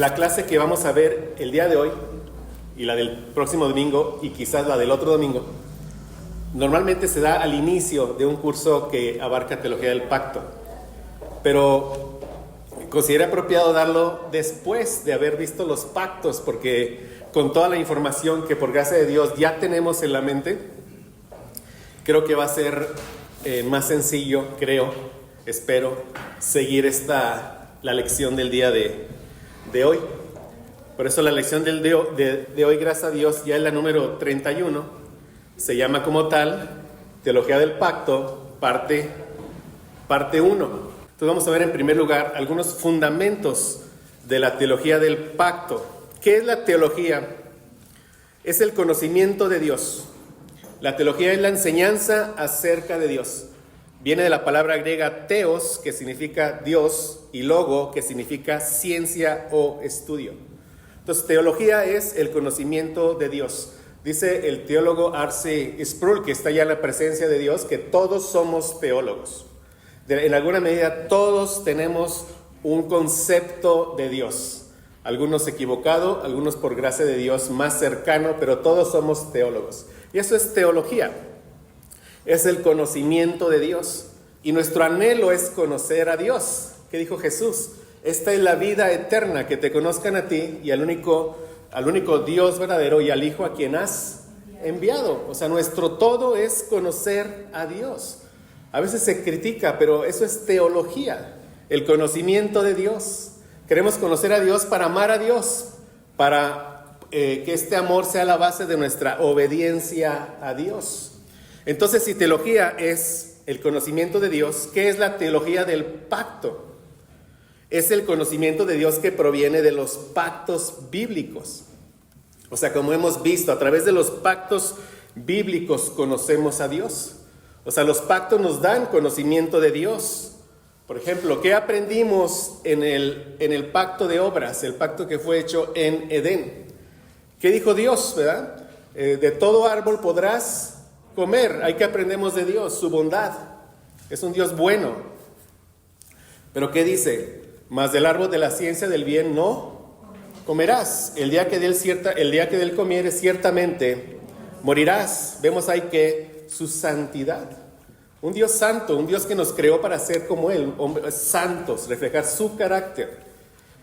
La clase que vamos a ver el día de hoy y la del próximo domingo y quizás la del otro domingo, normalmente se da al inicio de un curso que abarca teología del pacto, pero considero apropiado darlo después de haber visto los pactos, porque con toda la información que por gracia de Dios ya tenemos en la mente, creo que va a ser más sencillo, espero, seguir la lección del día de hoy. Por eso la lección de hoy, gracias a Dios, ya es la número 31. Se llama como tal Teología del Pacto, parte 1. Entonces vamos a ver en primer lugar algunos fundamentos de la teología del pacto. ¿Qué es la teología? Es el conocimiento de Dios. La teología es la enseñanza acerca de Dios. Viene de la palabra griega theos, que significa Dios, y logo, que significa ciencia o estudio. Entonces, teología es el conocimiento de Dios. Dice el teólogo R.C. Sproul, que está ya en la presencia de Dios, que todos somos teólogos. En alguna medida, todos tenemos un concepto de Dios. Algunos equivocado, algunos por gracia de Dios más cercano, pero todos somos teólogos. Y eso es teología. Es el conocimiento de Dios. Y nuestro anhelo es conocer a Dios. ¿Qué dijo Jesús? Esta es la vida eterna, que te conozcan a ti y al único Dios verdadero y al Hijo a quien has enviado. O sea, nuestro todo es conocer a Dios. A veces se critica, pero eso es teología, el conocimiento de Dios. Queremos conocer a Dios para amar a Dios, para que este amor sea la base de nuestra obediencia a Dios. Entonces, si teología es el conocimiento de Dios, ¿qué es la teología del pacto? Es el conocimiento de Dios que proviene de los pactos bíblicos. O sea, como hemos visto, a través de los pactos bíblicos conocemos a Dios. O sea, los pactos nos dan conocimiento de Dios. Por ejemplo, ¿qué aprendimos en el pacto de obras, el pacto que fue hecho en Edén? ¿Qué dijo Dios, verdad? De todo árbol podrás comer. Ahí que aprendemos de Dios, su bondad. Es un Dios bueno. Pero ¿qué dice? Mas del árbol de la ciencia del bien no comerás. El día que de él comieres, ciertamente morirás. Vemos ahí que su santidad. Un Dios santo, un Dios que nos creó para ser como Él, hombres santos, reflejar su carácter.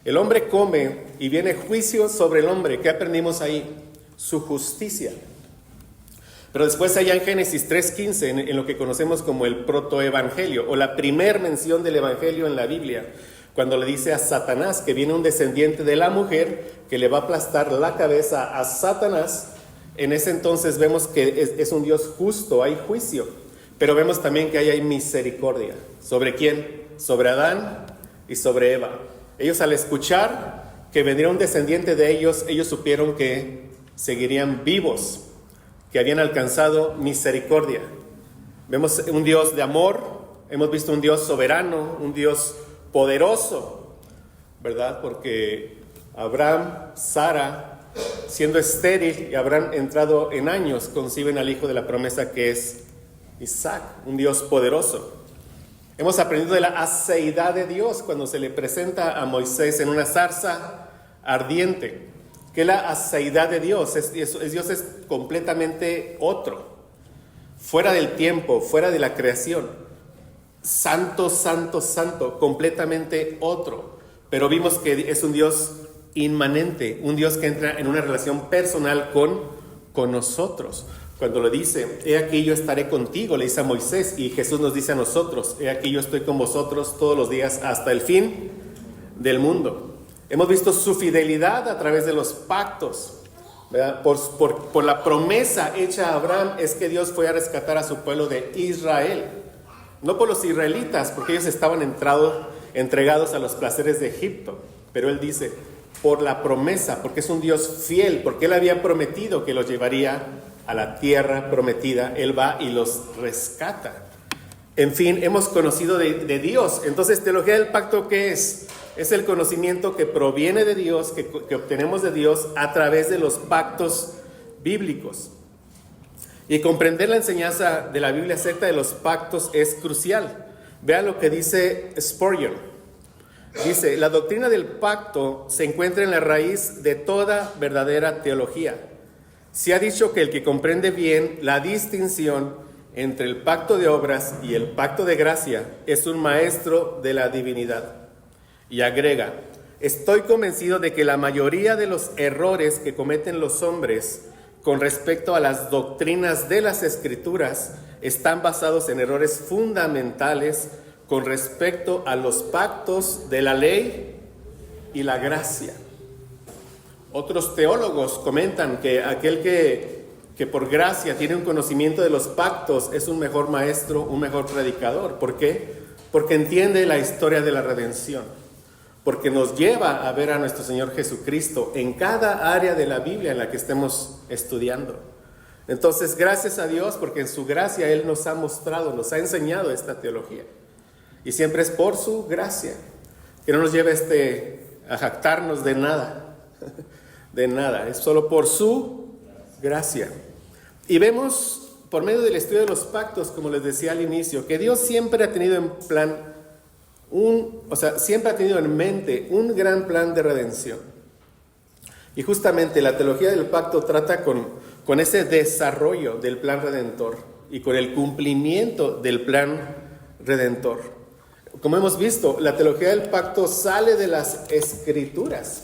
El hombre come y viene juicio sobre el hombre. ¿Qué aprendimos ahí? Su justicia. Pero después allá en Génesis 3:15, en lo que conocemos como el protoevangelio, o la primer mención del evangelio en la Biblia, cuando le dice a Satanás que viene un descendiente de la mujer que le va a aplastar la cabeza a Satanás. En ese entonces vemos que es un Dios justo, hay juicio, pero vemos también que hay misericordia. ¿Sobre quién? Sobre Adán y sobre Eva. Ellos, al escuchar que vendría un descendiente de ellos supieron que seguirían vivos, que habían alcanzado misericordia. Vemos un Dios de amor, hemos visto un Dios soberano, un Dios poderoso, ¿verdad? Porque Abraham, Sara, siendo estéril y habrán entrado en años, conciben al hijo de la promesa que es Isaac, un Dios poderoso. Hemos aprendido de la aceidad de Dios cuando se le presenta a Moisés en una zarza ardiente. Que la aceidad de Dios Dios es completamente otro, fuera del tiempo, fuera de la creación. Santo, santo, santo, completamente otro. Pero vimos que es un Dios inmanente, un Dios que entra en una relación personal con nosotros. Cuando le dice, he aquí yo estaré contigo, le dice a Moisés, y Jesús nos dice a nosotros, he aquí yo estoy con vosotros todos los días hasta el fin del mundo. Hemos visto su fidelidad a través de los pactos, ¿verdad? Por la promesa hecha a Abraham es que Dios fue a rescatar a su pueblo de Israel. No por los israelitas, porque ellos estaban entregados a los placeres de Egipto. Pero Él dice, por la promesa, porque es un Dios fiel, porque Él había prometido que los llevaría a la tierra prometida. Él va y los rescata. En fin, hemos conocido de Dios. Entonces, teología del pacto, ¿qué es? Es el conocimiento que proviene de Dios, que obtenemos de Dios a través de los pactos bíblicos. Y comprender la enseñanza de la Biblia acerca de los pactos es crucial. Vean lo que dice Spurgeon. Dice, la doctrina del pacto se encuentra en la raíz de toda verdadera teología. Se ha dicho que el que comprende bien la distinción entre el pacto de obras y el pacto de gracia es un maestro de la divinidad. Y agrega, estoy convencido de que la mayoría de los errores que cometen los hombres con respecto a las doctrinas de las Escrituras están basados en errores fundamentales con respecto a los pactos de la ley y la gracia. Otros teólogos comentan que aquel que por gracia tiene un conocimiento de los pactos es un mejor maestro, un mejor predicador. ¿Por qué? Porque entiende la historia de la redención, porque nos lleva a ver a nuestro Señor Jesucristo en cada área de la Biblia en la que estemos estudiando. Entonces, gracias a Dios, porque en su gracia Él nos ha mostrado, nos ha enseñado esta teología. Y siempre es por su gracia, que no nos lleve a jactarnos de nada, de nada, es solo por su gracia. Y vemos por medio del estudio de los pactos, como les decía al inicio, que Dios siempre ha tenido en plan, siempre ha tenido en mente un gran plan de redención. Y justamente la teología del pacto trata con ese desarrollo del plan redentor y con el cumplimiento del plan redentor. Como hemos visto, la teología del pacto sale de las Escrituras.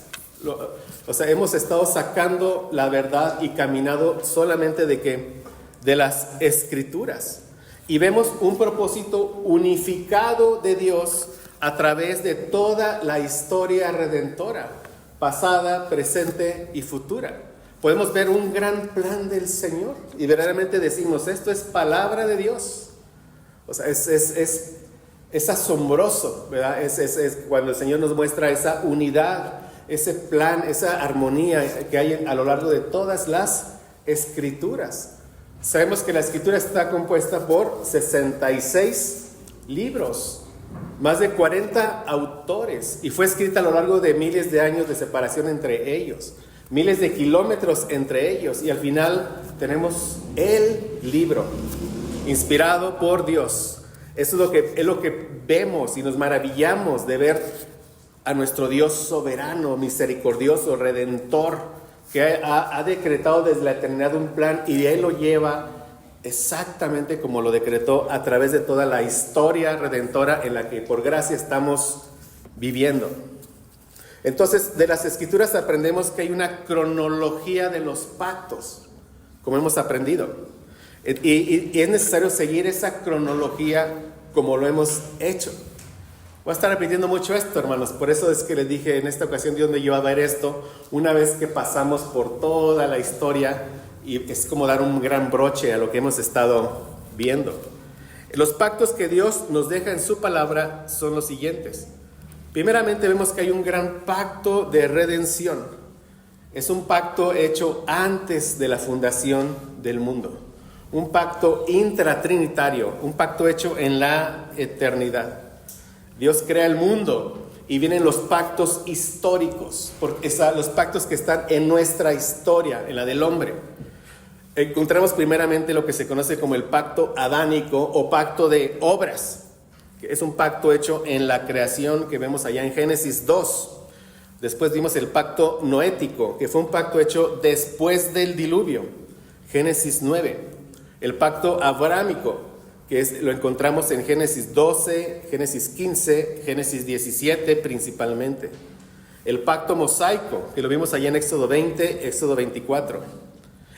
Hemos estado sacando la verdad y caminado solamente de las Escrituras. Y vemos un propósito unificado de Dios a través de toda la historia redentora, pasada, presente y futura. Podemos ver un gran plan del Señor y verdaderamente decimos, esto es palabra de Dios. Es asombroso, ¿verdad? Es cuando el Señor nos muestra esa unidad, ese plan, esa armonía que hay a lo largo de todas las Escrituras. Sabemos que la Escritura está compuesta por 66 libros, más de 40 autores, y fue escrita a lo largo de miles de años de separación entre ellos, miles de kilómetros entre ellos, y al final tenemos el libro, inspirado por Dios. Eso es lo que vemos y nos maravillamos de ver a nuestro Dios soberano, misericordioso, redentor, que ha decretado desde la eternidad un plan y Él lo lleva exactamente como lo decretó a través de toda la historia redentora en la que por gracia estamos viviendo. Entonces, de las Escrituras aprendemos que hay una cronología de los pactos, como hemos aprendido. Y es necesario seguir esa cronología como lo hemos hecho. Voy a estar repitiendo mucho esto, hermanos. Por eso es que les dije en esta ocasión Dios me lleva a ver esto una vez que pasamos por toda la historia, y es como dar un gran broche a lo que hemos estado viendo. Los pactos que Dios nos deja en su palabra son los siguientes. Primeramente vemos que hay un gran pacto de redención. Es un pacto hecho antes de la fundación del mundo. Un pacto intratrinitario, un pacto hecho en la eternidad. Dios crea el mundo y vienen los pactos históricos, porque los pactos que están en nuestra historia, en la del hombre. Encontramos primeramente lo que se conoce como el pacto adánico o pacto de obras, que es un pacto hecho en la creación que vemos allá en Génesis 2. Después vimos el pacto noético, que fue un pacto hecho después del diluvio, Génesis 9. El pacto abrahámico, que lo encontramos en Génesis 12, Génesis 15, Génesis 17 principalmente. El pacto mosaico, que lo vimos allá en Éxodo 20, Éxodo 24.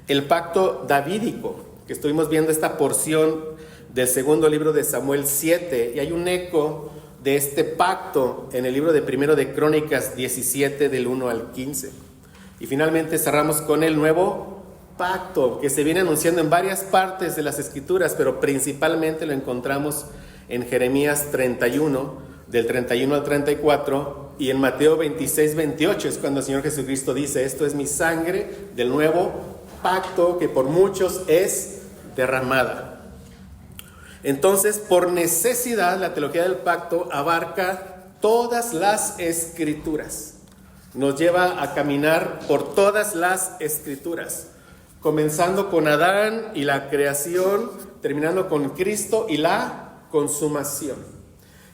El pacto davídico, que estuvimos viendo esta porción del segundo libro de Samuel 7, y hay un eco de este pacto en el libro de primero de Crónicas 17 del 1 al 15. Y finalmente cerramos con el nuevo pacto, que se viene anunciando en varias partes de las Escrituras, pero principalmente lo encontramos en Jeremías 31, del 31 al 34, y en Mateo 26, 28 es cuando el Señor Jesucristo dice, esto es mi sangre del nuevo pacto que por muchos es derramada. Entonces, por necesidad, la teología del pacto abarca todas las Escrituras, nos lleva a caminar por todas las Escrituras, comenzando con Adán y la creación, terminando con Cristo y la consumación.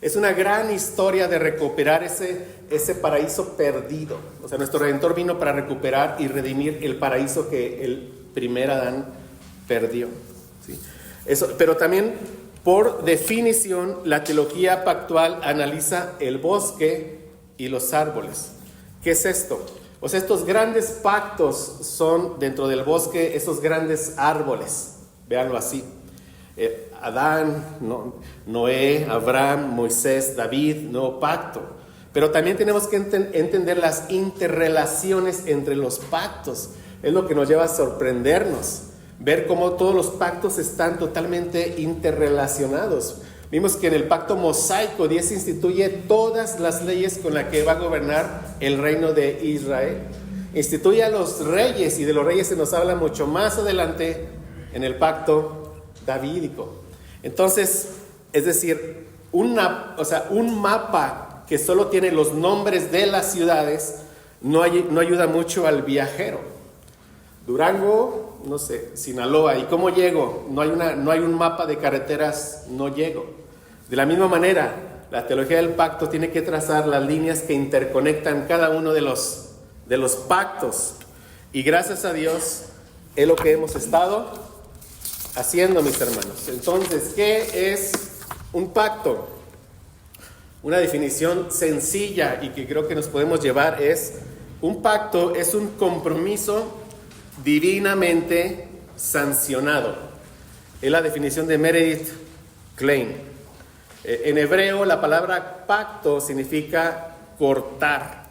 Es una gran historia de recuperar ese paraíso perdido. O sea, nuestro Redentor vino para recuperar y redimir el paraíso que el primer Adán perdió. ¿Sí? Pero también, por definición, la teología pactual analiza el bosque y los árboles. ¿Qué es esto? O sea, estos grandes pactos son dentro del bosque, esos grandes árboles. Véanlo así. Adán, Noé, Abraham, Moisés, David, nuevo pacto. Pero también tenemos que entender las interrelaciones entre los pactos. Es lo que nos lleva a sorprendernos, ver cómo todos los pactos están totalmente interrelacionados. Vimos que en el pacto mosaico Dios instituye todas las leyes con las que va a gobernar el reino de Israel. Instituye a los reyes, y de los reyes se nos habla mucho más adelante en el pacto davídico. Entonces, es decir, un mapa que solo tiene los nombres de las ciudades no ayuda mucho al viajero. Durango, no sé, Sinaloa, ¿y cómo llego? No hay un mapa de carreteras, no llego. De la misma manera, la teología del pacto tiene que trazar las líneas que interconectan cada uno de los pactos. Y gracias a Dios es lo que hemos estado haciendo, mis hermanos. Entonces, ¿qué es un pacto? Una definición sencilla y que creo que nos podemos llevar es: un pacto es un compromiso divinamente sancionado. Es la definición de Meredith Kline. En hebreo, la palabra pacto significa cortar.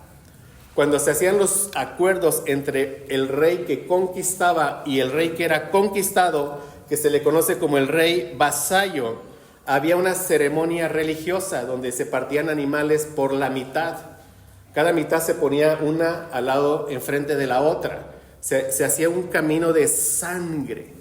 Cuando se hacían los acuerdos entre el rey que conquistaba y el rey que era conquistado, que se le conoce como el rey vasallo, había una ceremonia religiosa donde se partían animales por la mitad. Cada mitad se ponía una al lado enfrente de la otra. Se hacía un camino de sangre.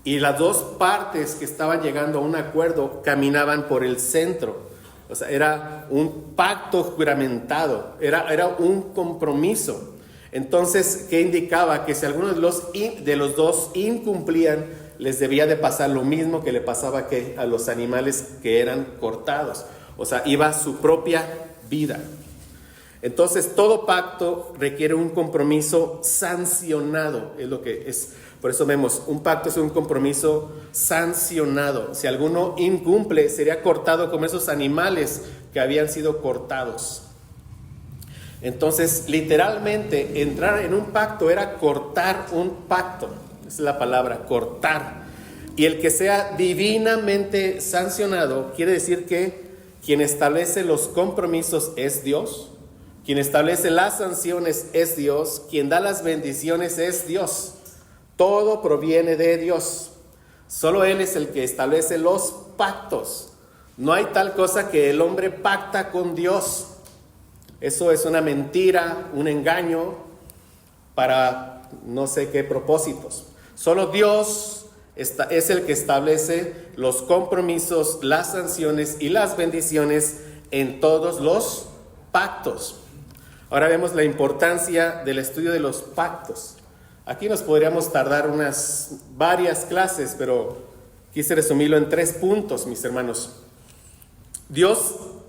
Y las dos partes que estaban llegando a un acuerdo caminaban por el centro. O sea, era un pacto juramentado, era un compromiso. Entonces, ¿qué indicaba? Que si alguno de los dos incumplían, les debía de pasar lo mismo que le pasaba a los animales que eran cortados. O sea, iba su propia vida. Entonces, todo pacto requiere un compromiso sancionado, es lo que es. Por eso vemos, un pacto es un compromiso sancionado. Si alguno incumple, sería cortado como esos animales que habían sido cortados. Entonces, literalmente, entrar en un pacto era cortar un pacto. Esa es la palabra, cortar. Y el que sea divinamente sancionado quiere decir que quien establece los compromisos es Dios, quien establece las sanciones es Dios, quien da las bendiciones es Dios. Todo proviene de Dios. Solo Él es el que establece los pactos. No hay tal cosa que el hombre pacta con Dios. Eso es una mentira, un engaño para no sé qué propósitos. Solo Dios es el que establece los compromisos, las sanciones y las bendiciones en todos los pactos. Ahora vemos la importancia del estudio de los pactos. Aquí nos podríamos tardar varias clases, pero quise resumirlo en 3 puntos, mis hermanos.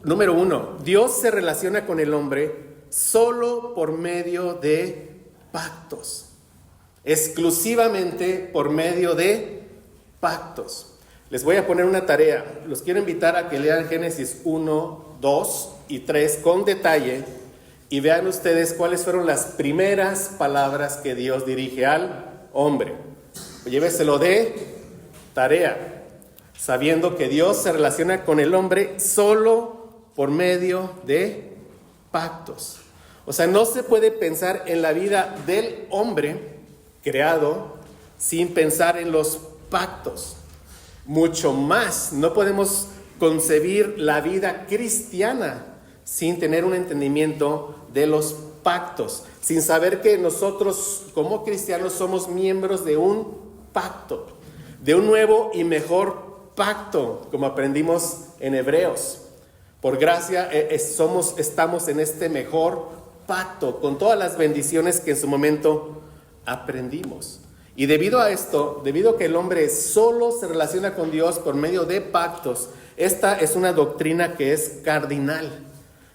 Número 1, Dios se relaciona con el hombre solo por medio de pactos. Exclusivamente por medio de pactos. Les voy a poner una tarea. Los quiero invitar a que lean Génesis 1, 2 y 3 con detalle y vean ustedes cuáles fueron las primeras palabras que Dios dirige al hombre. Lléveselo de tarea, sabiendo que Dios se relaciona con el hombre solo por medio de pactos. O sea, no se puede pensar en la vida del hombre creado sin pensar en los pactos. Mucho más, no podemos concebir la vida cristiana sin tener un entendimiento de los pactos, sin saber que nosotros como cristianos somos miembros de un pacto, de un nuevo y mejor pacto, como aprendimos en Hebreos. Por gracia estamos en este mejor pacto, con todas las bendiciones que en su momento aprendimos. Y debido a esto, debido a que el hombre solo se relaciona con Dios por medio de pactos, Esta es una doctrina que es cardinal.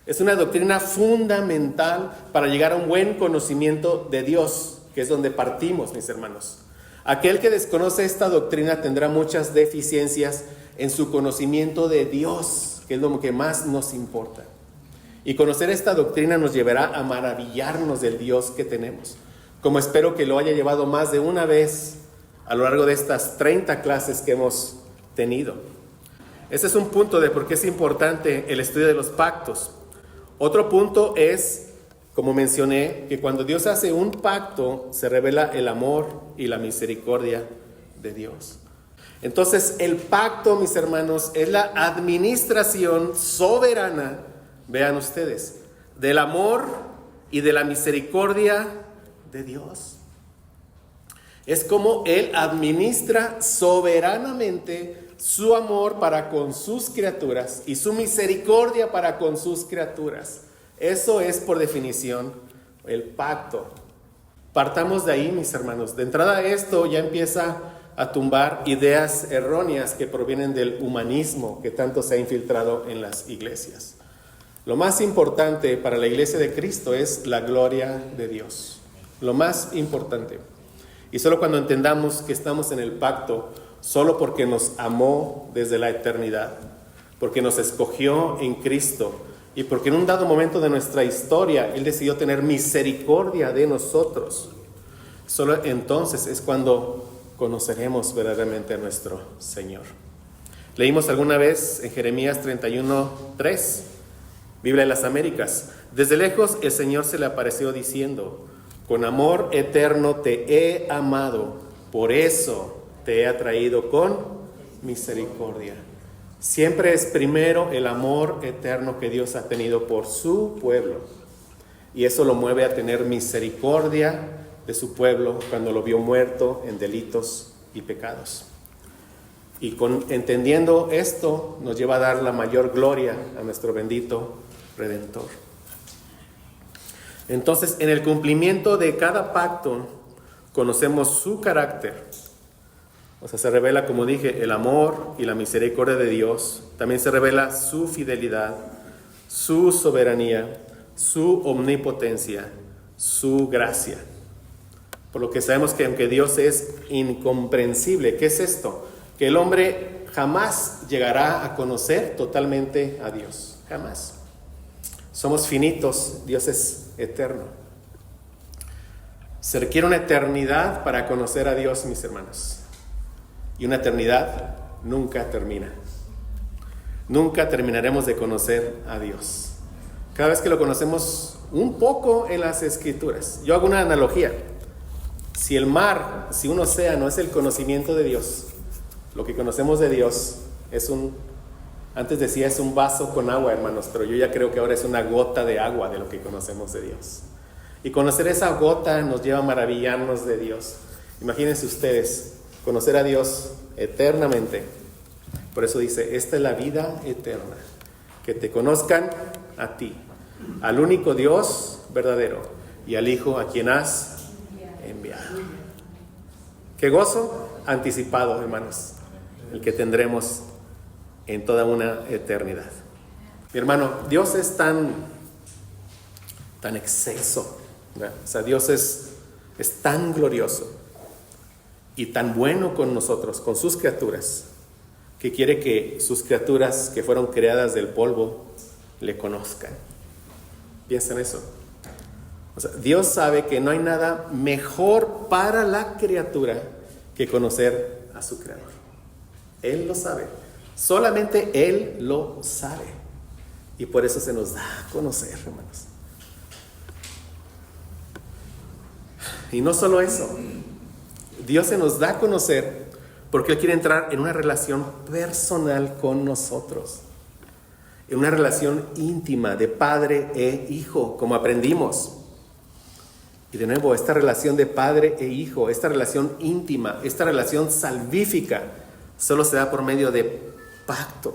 Es una doctrina fundamental para llegar a un buen conocimiento de Dios, que es donde partimos, mis hermanos. Aquel que desconoce esta doctrina tendrá muchas deficiencias en su conocimiento de Dios, que es lo que más nos importa. Y conocer esta doctrina nos llevará a maravillarnos del Dios que tenemos, como espero que lo haya llevado más de una vez a lo largo de estas 30 clases que hemos tenido. Ese es un punto de por qué es importante el estudio de los pactos. Otro punto es, como mencioné, que cuando Dios hace un pacto, se revela el amor y la misericordia de Dios. Entonces, el pacto, mis hermanos, es la administración soberana, vean ustedes, del amor y de la misericordia de Dios. Es como Él administra soberanamente su amor para con sus criaturas y su misericordia para con sus criaturas. Eso es, por definición, el pacto. Partamos de ahí, mis hermanos. De entrada, esto ya empieza a tumbar ideas erróneas que provienen del humanismo que tanto se ha infiltrado en las iglesias. Lo más importante para la iglesia de Cristo es la gloria de Dios. Lo más importante. Y solo cuando entendamos que estamos en el pacto, solo porque nos amó desde la eternidad, porque nos escogió en Cristo y porque en un dado momento de nuestra historia Él decidió tener misericordia de nosotros, solo entonces es cuando conoceremos verdaderamente a nuestro Señor. Leímos alguna vez en Jeremías 31:3, Biblia de las Américas: desde lejos el Señor se le apareció diciendo, con amor eterno te he amado, por eso te he atraído con misericordia. Siempre es primero el amor eterno que Dios ha tenido por su pueblo. Y eso lo mueve a tener misericordia de su pueblo cuando lo vio muerto en delitos y pecados. Y entendiendo esto, nos lleva a dar la mayor gloria a nuestro bendito Redentor. Entonces, en el cumplimiento de cada pacto, conocemos su carácter. O sea, se revela, como dije, el amor y la misericordia de Dios. También se revela su fidelidad, su soberanía, su omnipotencia, su gracia. Por lo que sabemos que aunque Dios es incomprensible, ¿qué es esto? Que el hombre jamás llegará a conocer totalmente a Dios. Jamás. Somos finitos, Dios es eterno. Se requiere una eternidad para conocer a Dios, mis hermanos. Y una eternidad nunca termina. Nunca terminaremos de conocer a Dios. Cada vez que lo conocemos un poco en las Escrituras. Yo hago una analogía. Si el mar, si un océano es el conocimiento de Dios, lo que conocemos de Dios es antes decía es un vaso con agua, hermanos, pero yo ya creo que ahora es una gota de agua de lo que conocemos de Dios. Y conocer esa gota nos lleva a maravillarnos de Dios. Imagínense ustedes, conocer a Dios eternamente. Por eso dice, esta es la vida eterna, que te conozcan a ti, al único Dios verdadero y al Hijo a quien has enviado. Qué gozo anticipado, hermanos, el que tendremos en toda una eternidad. Mi hermano, Dios es tan excelso, ¿verdad? O sea, Dios es tan glorioso y tan bueno con nosotros, con sus criaturas, que quiere que sus criaturas que fueron creadas del polvo le conozcan. Piensa en eso. O sea, Dios sabe que no hay nada mejor para la criatura que conocer a su Creador. Él lo sabe. Solamente Él lo sabe. Y por eso se nos da a conocer, hermanos. Y no solo eso. Dios se nos da a conocer porque Él quiere entrar en una relación personal con nosotros. En una relación íntima de padre e hijo, como aprendimos. Y de nuevo, esta relación de padre e hijo, esta relación íntima, esta relación salvífica, solo se da por medio de pacto.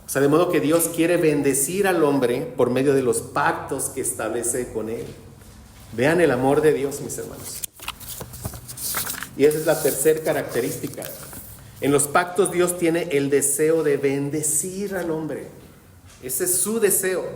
O sea, de modo que Dios quiere bendecir al hombre por medio de los pactos que establece con Él. Vean el amor de Dios, mis hermanos. Y esa es la tercera característica. En los pactos Dios tiene el deseo de bendecir al hombre. Ese es su deseo.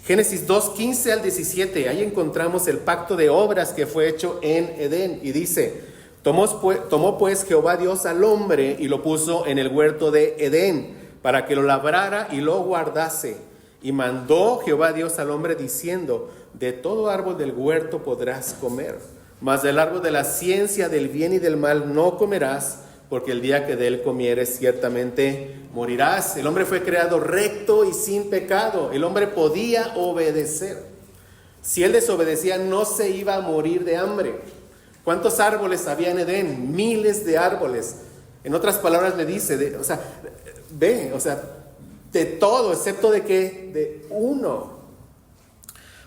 Génesis 2:15 al 17, ahí encontramos el pacto de obras que fue hecho en Edén. Y dice, tomó pues Jehová Dios al hombre y lo puso en el huerto de Edén, para que lo labrara y lo guardase. Y mandó Jehová Dios al hombre diciendo, de todo árbol del huerto podrás comer, mas del árbol de la ciencia del bien y del mal no comerás, porque el día que de él comieres ciertamente morirás. El hombre fue creado recto y sin pecado. El hombre podía obedecer. Si él desobedecía, no se iba a morir de hambre. ¿Cuántos árboles había en Edén? Miles de árboles. En otras palabras le dice, de todo, excepto de qué, de uno.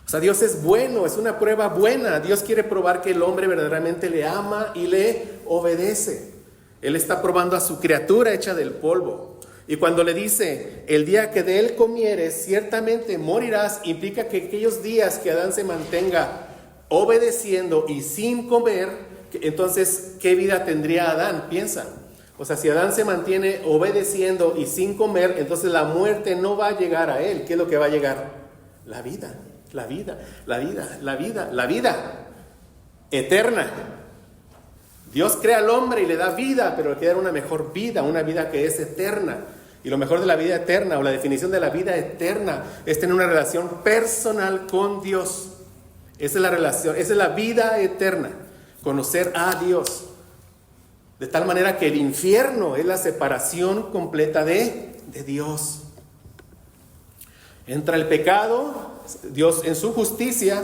O sea, Dios es bueno, es una prueba buena. Dios quiere probar que el hombre verdaderamente le ama y le obedece. Él está probando a su criatura hecha del polvo. Y cuando le dice, el día que de él comieres, ciertamente morirás, implica que aquellos días que Adán se mantenga obedeciendo y sin comer, entonces, ¿qué vida tendría Adán? Piensa. O sea, si Adán se mantiene obedeciendo y sin comer, entonces la muerte no va a llegar a él. ¿Qué es lo que va a llegar? La vida, la vida, la vida, la vida, la vida eterna. Dios crea al hombre y le da vida, pero le quiere dar una mejor vida, una vida que es eterna. Y lo mejor de la vida eterna, o la definición de la vida eterna, es tener una relación personal con Dios. Esa es la relación, esa es la vida eterna, conocer a Dios. De tal manera que el infierno es la separación completa de Dios. Entra el pecado, Dios en su justicia,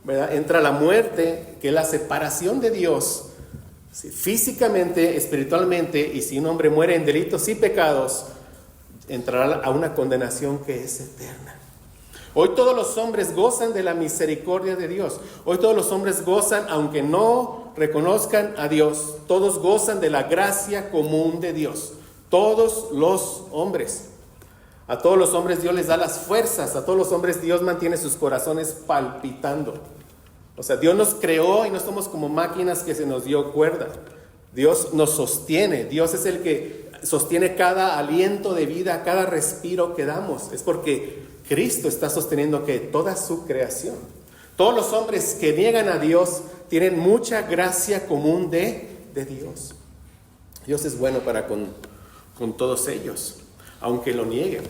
¿verdad? Entra la muerte, que es la separación de Dios. Sí, físicamente, espiritualmente, y si un hombre muere en delitos y pecados, entrará a una condenación que es eterna. Hoy todos los hombres gozan de la misericordia de Dios. Hoy todos los hombres gozan, aunque no reconozcan a Dios, todos gozan de la gracia común de Dios. Todos los hombres. A todos los hombres Dios les da las fuerzas. A todos los hombres Dios mantiene sus corazones palpitando. O sea, Dios nos creó y no somos como máquinas que se nos dio cuerda. Dios nos sostiene. Dios es el que sostiene cada aliento de vida, cada respiro que damos. Es porque Cristo está sosteniendo que toda su creación. Todos los hombres que niegan a Dios tienen mucha gracia común de Dios. Dios es bueno para con todos ellos, aunque lo nieguen.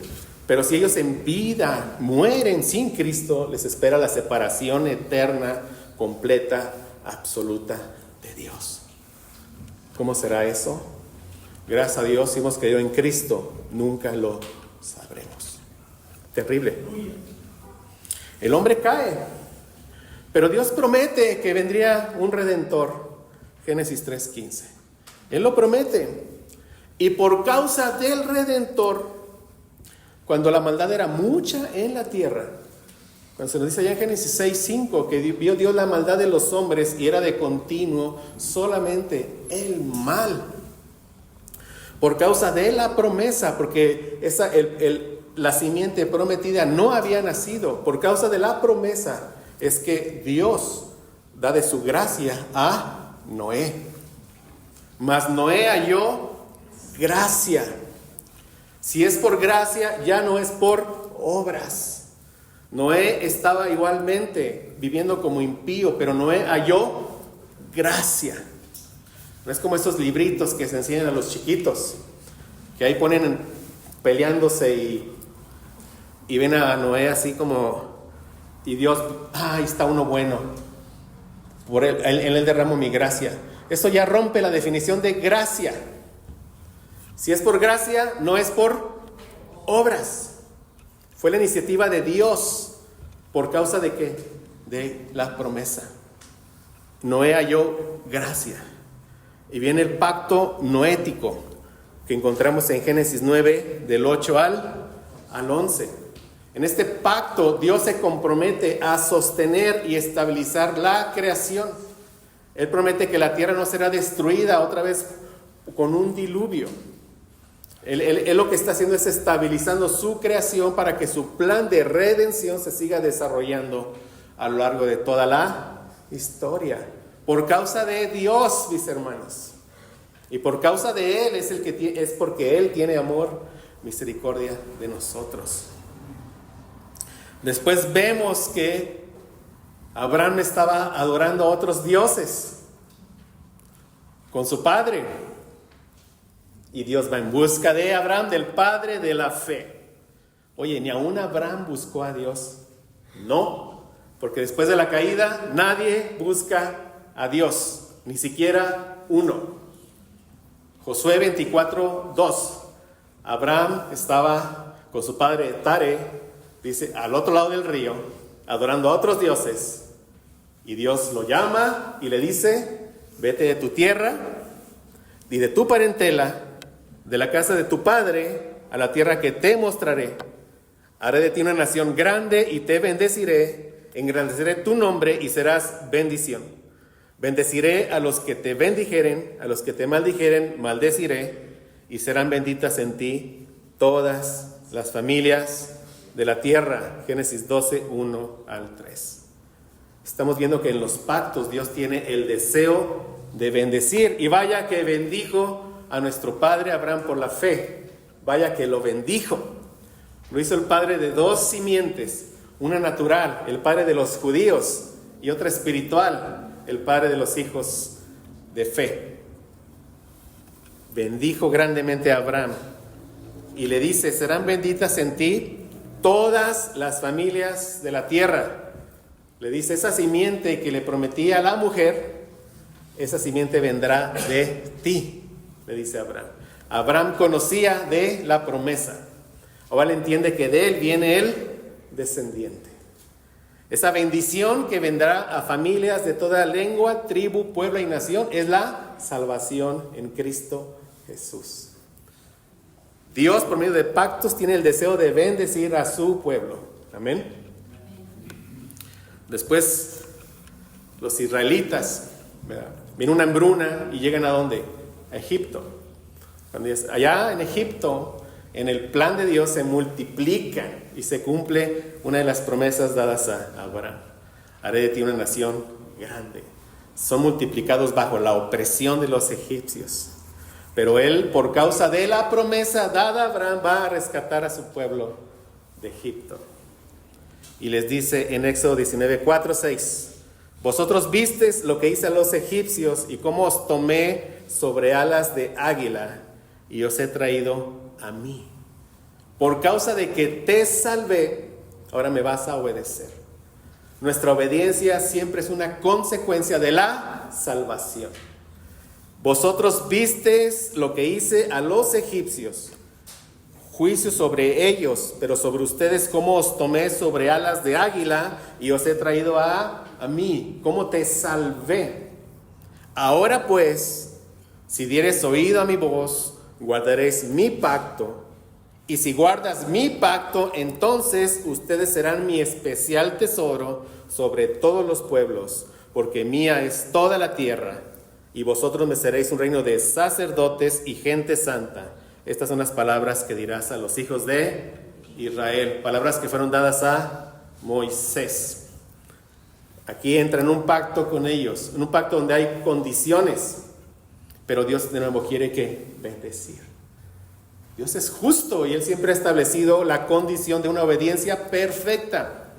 Pero si ellos en vida mueren sin Cristo, les espera la separación eterna, completa, absoluta de Dios. ¿Cómo será eso? Gracias a Dios, si hemos creído en Cristo, nunca lo sabremos. Terrible. El hombre cae, pero Dios promete que vendría un redentor. Génesis 3:15. Él lo promete. Y por causa del redentor, cuando la maldad era mucha en la tierra, cuando se nos dice allá en Génesis 6:5 que vio Dios la maldad de los hombres y era de continuo solamente el mal. Por causa de la promesa, porque la simiente prometida no había nacido, por causa de la promesa es que Dios da de su gracia a Noé. Mas Noé halló gracia. Si es por gracia, ya no es por obras. Noé estaba igualmente viviendo como impío, pero Noé halló gracia. No es como esos libritos que se enseñan a los chiquitos, que ahí ponen peleándose y ven a Noé así como, y Dios, ahí está uno bueno, por él derramo mi gracia. Eso ya rompe la definición de gracia. Si es por gracia, no es por obras. Fue la iniciativa de Dios. ¿Por causa de qué? De la promesa. Noé halló gracia. Y viene el pacto noético que encontramos en Génesis 9, del 8 al 11. En este pacto Dios se compromete a sostener y estabilizar la creación. Él promete que la tierra no será destruida otra vez con un diluvio. Él lo que está haciendo es estabilizando su creación para que su plan de redención se siga desarrollando a lo largo de toda la historia. Por causa de Dios, mis hermanos. Y por causa de Él es porque Él tiene amor, misericordia de nosotros. Después vemos que Abraham estaba adorando a otros dioses con su padre. Y Dios va en busca de Abraham, del padre de la fe. Oye, ni aún Abraham buscó a Dios. No, porque después de la caída nadie busca a Dios, ni siquiera uno. Josué 24:2. Abraham estaba con su padre Tare, dice, al otro lado del río, adorando a otros dioses. Y Dios lo llama y le dice, vete de tu tierra y de tu parentela, de la casa de tu padre, a la tierra que te mostraré. Haré de ti una nación grande y te bendeciré, engrandeceré tu nombre y serás bendición. Bendeciré a los que te bendijeren, a los que te maldijeren, maldeciré, y serán benditas en ti todas las familias de la tierra. Génesis 12:1-3. Estamos viendo que en los pactos Dios tiene el deseo de bendecir, y vaya que bendijo a nuestro padre Abraham por la fe. Vaya que lo bendijo. Lo hizo el padre de dos simientes, una natural, el padre de los judíos, y otra espiritual, el padre de los hijos de fe. Bendijo grandemente a Abraham y le dice, serán benditas en ti todas las familias de la tierra. Le dice, esa simiente que le prometía a la mujer, esa simiente vendrá de ti, le dice Abraham. Abraham conocía de la promesa. Ahora él entiende que de él viene el descendiente. Esa bendición que vendrá a familias de toda lengua, tribu, pueblo y nación es la salvación en Cristo Jesús. Dios, por medio de pactos, tiene el deseo de bendecir a su pueblo. Amén. Después, los israelitas, ¿verdad? Viene una hambruna y llegan ¿a dónde? A Egipto. Allá en Egipto, en el plan de Dios se multiplican y se cumple una de las promesas dadas a Abraham. Haré de ti una nación grande. Son multiplicados bajo la opresión de los egipcios. Pero él, por causa de la promesa dada a Abraham, va a rescatar a su pueblo de Egipto. Y les dice en Éxodo 19:4-6, vosotros visteis lo que hice a los egipcios y cómo os tomé sobre alas de águila y os he traído a mí. Por causa de que te salvé, ahora me vas a obedecer. Nuestra obediencia siempre es una consecuencia de la salvación. Vosotros visteis lo que hice a los egipcios, juicio sobre ellos, pero sobre ustedes cómo os tomé sobre alas de águila y os he traído a mí, cómo te salvé. Ahora pues, si dieres oído a mi voz, guardaréis mi pacto, y si guardas mi pacto, entonces ustedes serán mi especial tesoro sobre todos los pueblos, porque mía es toda la tierra, y vosotros me seréis un reino de sacerdotes y gente santa. Estas son las palabras que dirás a los hijos de Israel, palabras que fueron dadas a Moisés. Aquí entra en un pacto con ellos, en un pacto donde hay condiciones, pero Dios de nuevo quiere que bendecir. Dios es justo y Él siempre ha establecido la condición de una obediencia perfecta.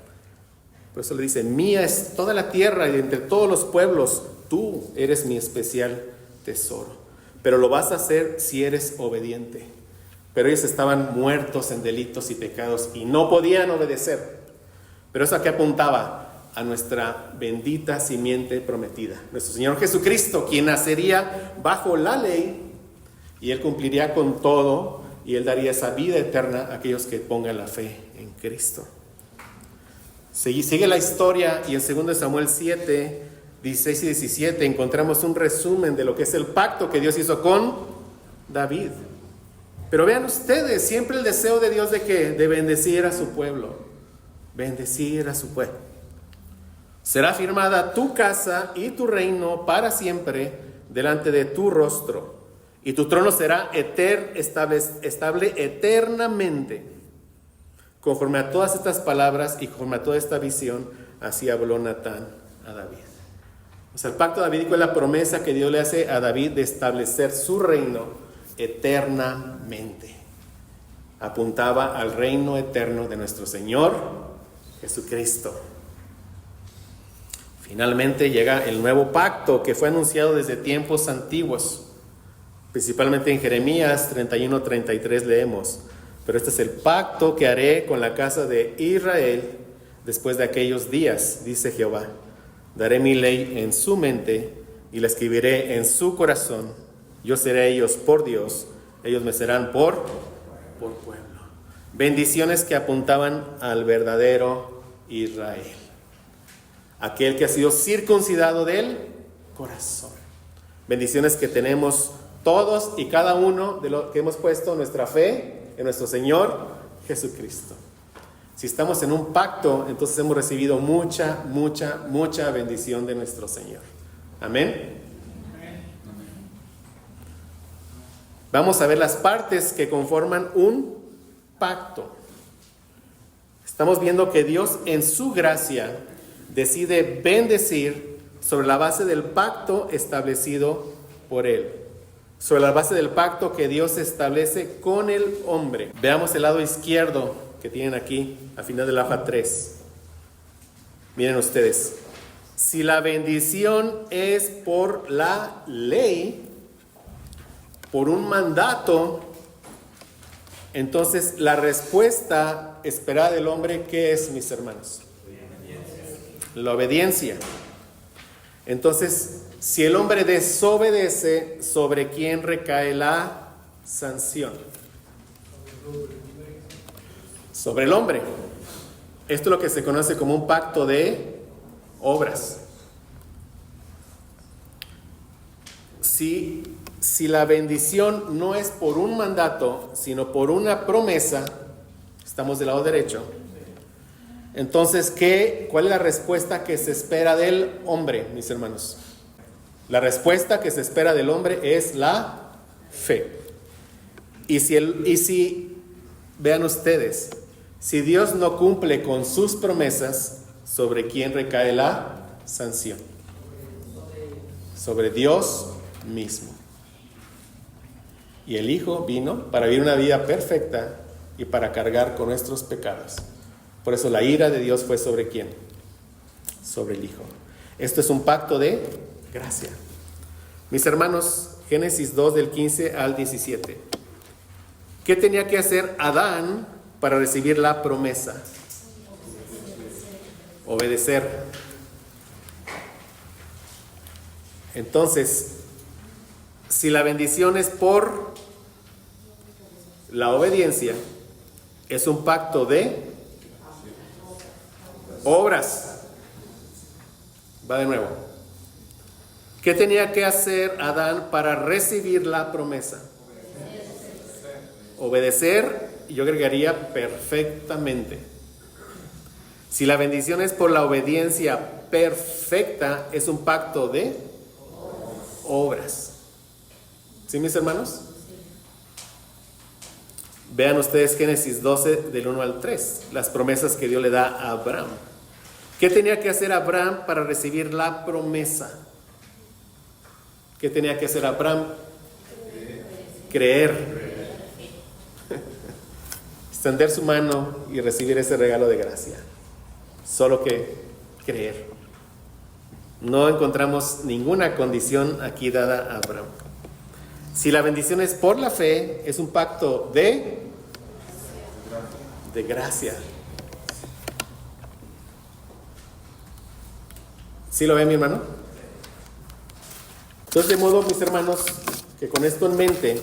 Por eso le dice, mía es toda la tierra y entre todos los pueblos, tú eres mi especial tesoro. Pero lo vas a hacer si eres obediente. Pero ellos estaban muertos en delitos y pecados y no podían obedecer. Pero eso a qué apuntaba, a nuestra bendita simiente prometida, nuestro Señor Jesucristo, quien nacería bajo la ley y Él cumpliría con todo y Él daría esa vida eterna a aquellos que pongan la fe en Cristo. Sigue la historia y en 2 Samuel 7, 16 y 17 encontramos un resumen de lo que es el pacto que Dios hizo con David. Pero vean ustedes, siempre el deseo de Dios de bendecir a su pueblo, bendecir a su pueblo. Será firmada tu casa y tu reino para siempre delante de tu rostro, y tu trono será estable eternamente. Conforme a todas estas palabras y conforme a toda esta visión, así habló Natán a David. O sea, el pacto davídico es la promesa que Dios le hace a David de establecer su reino eternamente. Apuntaba al reino eterno de nuestro Señor Jesucristo. Finalmente llega el nuevo pacto que fue anunciado desde tiempos antiguos. Principalmente en Jeremías 31:33 leemos: pero este es el pacto que haré con la casa de Israel después de aquellos días, dice Jehová. Daré mi ley en su mente y la escribiré en su corazón. Yo seré a ellos por Dios, ellos me serán por pueblo. Bendiciones que apuntaban al verdadero Israel, aquel que ha sido circuncidado del corazón. Bendiciones que tenemos todos y cada uno de los que hemos puesto nuestra fe en nuestro Señor Jesucristo. Si estamos en un pacto, entonces hemos recibido mucha bendición de nuestro Señor. Amén. Vamos a ver las partes que conforman un pacto. Estamos viendo que Dios en su gracia decide bendecir sobre la base del pacto establecido por Él. Sobre la base del pacto que Dios establece con el hombre. Veamos el lado izquierdo que tienen aquí, al final de la hoja 3. Miren ustedes. Si la bendición es por la ley, por un mandato, entonces la respuesta esperada del hombre, ¿qué es, mis hermanos? La obediencia. Entonces, si el hombre desobedece, ¿sobre quién recae la sanción? Sobre el hombre. Esto es lo que se conoce como un pacto de obras. Si la bendición no es por un mandato, sino por una promesa, estamos del lado derecho. Entonces, ¿cuál es la respuesta que se espera del hombre, mis hermanos? La respuesta que se espera del hombre es la fe. Y si vean ustedes, si Dios no cumple con sus promesas, ¿sobre quién recae la sanción? Sobre Dios mismo. Y el Hijo vino para vivir una vida perfecta y para cargar con nuestros pecados. Por eso la ira de Dios fue ¿sobre quién? Sobre el Hijo. Esto es un pacto de gracia. Mis hermanos, Génesis 2 del 15 al 17. ¿Qué tenía que hacer Adán para recibir la promesa? Obedecer. Entonces, si la bendición es por la obediencia, es un pacto de obras. Va de nuevo. ¿Qué tenía que hacer Adán para recibir la promesa? Obedecer, y yo agregaría perfectamente. Si la bendición es por la obediencia perfecta, es un pacto de obras. ¿Sí, mis hermanos? Vean ustedes Génesis 12 del 1 al 3, las promesas que Dios le da a Abraham. ¿Qué tenía que hacer Abraham para recibir la promesa? ¿Qué tenía que hacer Abraham? Creer. Extender su mano y recibir ese regalo de gracia. Solo que creer. No encontramos ninguna condición aquí dada a Abraham. Si la bendición es por la fe, es un pacto de gracia. ¿Sí lo ven, mi hermano? Entonces, de modo, mis hermanos, que con esto en mente,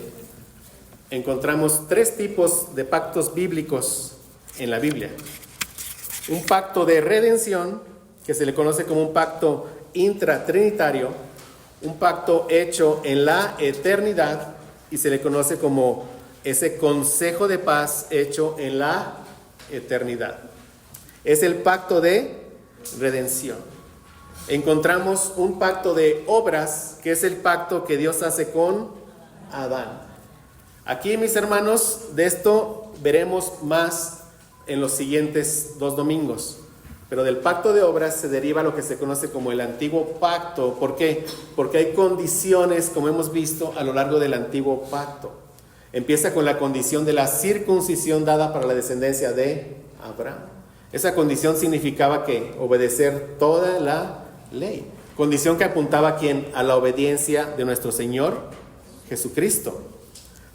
encontramos tres tipos de pactos bíblicos en la Biblia. Un pacto de redención, que se le conoce como un pacto intratrinitario, un pacto hecho en la eternidad, y se le conoce como ese consejo de paz hecho en la eternidad. Es el pacto de redención. Encontramos un pacto de obras, que es el pacto que Dios hace con Adán. Aquí, mis hermanos, de esto veremos más en los siguientes 2 domingos. Pero del pacto de obras se deriva lo que se conoce como el antiguo pacto. ¿Por qué? Porque hay condiciones, como hemos visto, a lo largo del antiguo pacto. Empieza con la condición de la circuncisión dada para la descendencia de Abraham. Esa condición significaba que obedecer toda la ley. Condición que apuntaba ¿a quién? A la obediencia de nuestro Señor Jesucristo.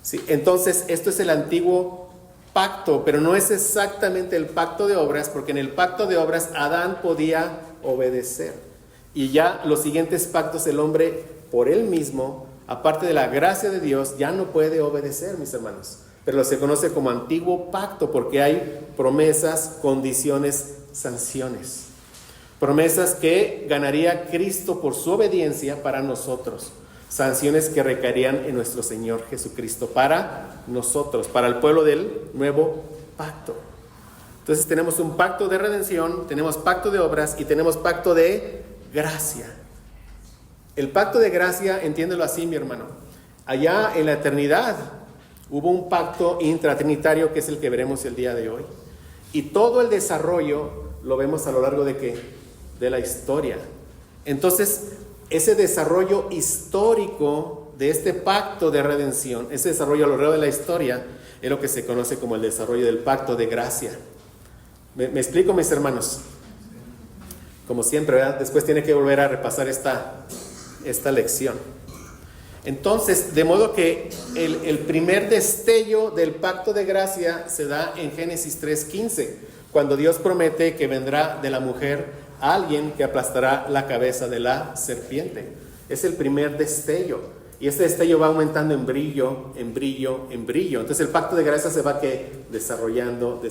¿Sí? Entonces, esto es el antiguo pacto, pero no es exactamente el pacto de obras, porque en el pacto de obras Adán podía obedecer. Y ya los siguientes pactos, el hombre por él mismo, aparte de la gracia de Dios, ya no puede obedecer, mis hermanos. Pero se conoce como antiguo pacto porque hay promesas, condiciones, sanciones. Promesas que ganaría Cristo por su obediencia para nosotros. Sanciones que recaerían en nuestro Señor Jesucristo para nosotros, para el pueblo del nuevo pacto. Entonces tenemos un pacto de redención, tenemos pacto de obras y tenemos pacto de gracia. El pacto de gracia, entiéndelo así, mi hermano. Allá en la eternidad hubo un pacto intratrinitario que es el que veremos el día de hoy. Y todo el desarrollo lo vemos a lo largo de ¿qué? De la historia. Entonces, ese desarrollo histórico de este pacto de redención, ese desarrollo a lo largo de la historia, es lo que se conoce como el desarrollo del pacto de gracia. ¿Me explico, mis hermanos? Como siempre, ¿verdad? Después tiene que volver a repasar esta lección. Entonces, de modo que el primer destello del pacto de gracia se da en Génesis 3:15, cuando Dios promete que vendrá de la mujer alguien que aplastará la cabeza de la serpiente. Es el primer destello. Y este destello va aumentando en brillo, en brillo, en brillo. Entonces el pacto de gracia se va desarrollando.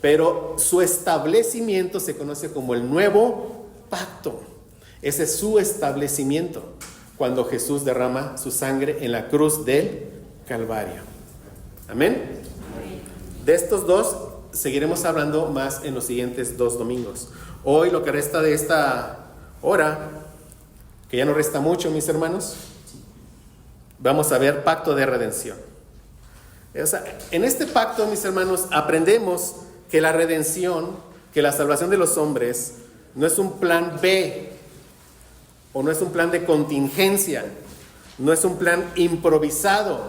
Pero su establecimiento se conoce como el nuevo pacto. Ese es su establecimiento cuando Jesús derrama su sangre en la cruz del Calvario. Amén. De estos dos seguiremos hablando más en los siguientes 2 domingos. Hoy lo que resta de esta hora, que ya no resta mucho, mis hermanos, vamos a ver pacto de redención. O sea, en este pacto, mis hermanos, aprendemos que la redención, que la salvación de los hombres, no es un plan B, o no es un plan de contingencia, no es un plan improvisado,